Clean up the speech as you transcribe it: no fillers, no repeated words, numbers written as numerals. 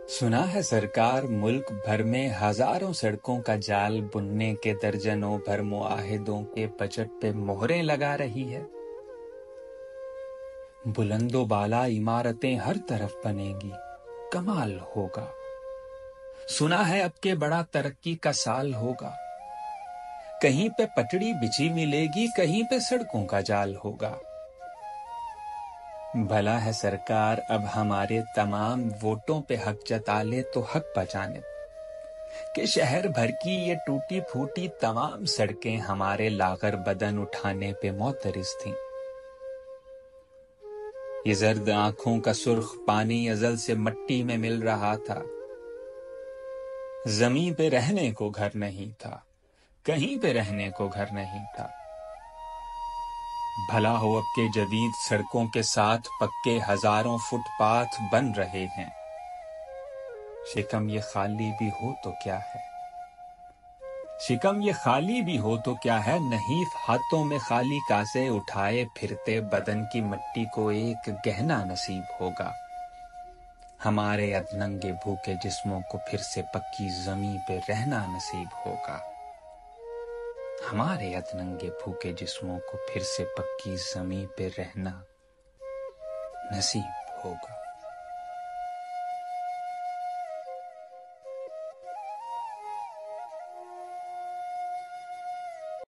سنا ہے سرکار ملک بھر میں ہزاروں سڑکوں کا جال بننے کے درجنوں بھر معاہدوں کے بجٹ پہ مہریں لگا رہی ہے۔ بلند و بالا عمارتیں ہر طرف بنے گی، کمال ہوگا۔ سنا ہے اب کے بڑا ترقی کا سال ہوگا، کہیں پہ پٹڑی بچھی ملے گی، کہیں پہ سڑکوں کا جال ہوگا۔ بھلا ہے سرکار اب ہمارے تمام ووٹوں پہ حق جتا لے تو حق بجانب کہ شہر بھر کی یہ ٹوٹی پھوٹی تمام سڑکیں ہمارے لاغر بدن اٹھانے پہ معترض تھیں۔ یہ زرد آنکھوں کا سرخ پانی ازل سے مٹی میں مل رہا تھا، زمین پہ رہنے کو گھر نہیں تھا، کہیں پہ رہنے کو گھر نہیں تھا۔ بھلا ہو اب کے جدید سڑکوں کے ساتھ پکے ہزاروں فٹ پاتھ بن رہے ہیں، شکم یہ خالی بھی ہو تو کیا ہے، شکم یہ خالی بھی ہو تو کیا ہے، نحیف ہاتھوں میں خالی کاسے اٹھائے پھرتے بدن کی مٹی کو ایک گہنا نصیب ہوگا۔ ہمارے ادننگے بھوکے جسموں کو پھر سے پکی زمیں پہ رہنا نصیب ہوگا، ہمارے ادننگے بھوکے جسموں کو پھر سے پکی زمیں پہ رہنا نصیب ہوگا۔